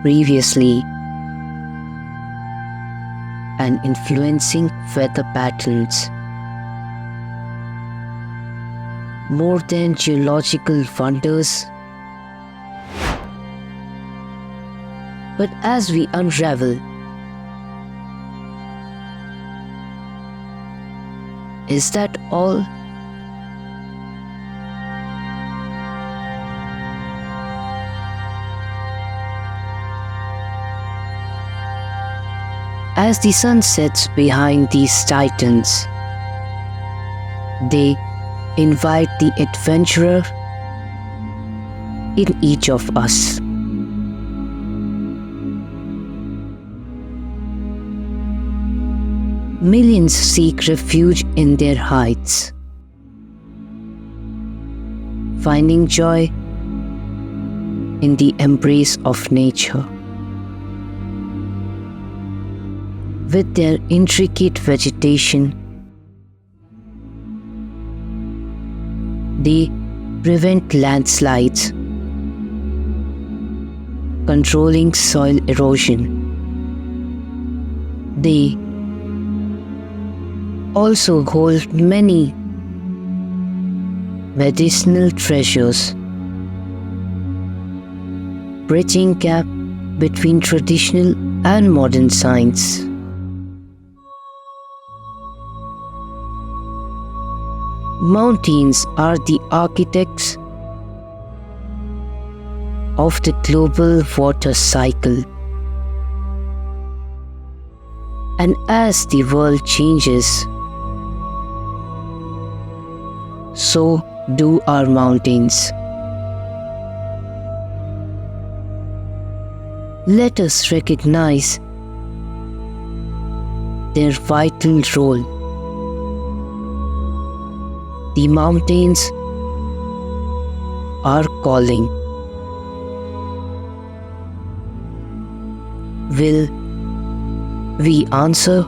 previously and influencing weather patterns. More than geological wonders, but as we unravel, is that all? As the sun sets behind these titans, they invite the adventurer in each of us. Millions seek refuge in their heights, finding joy in the embrace of nature. With their intricate vegetation, they prevent landslides, controlling soil erosion. They also hold many medicinal treasures, bridging gap between traditional and modern science. Mountains are the architects of the global water cycle. And as the world changes, so do our mountains. Let us recognize their vital role. The mountains are calling. Will we answer?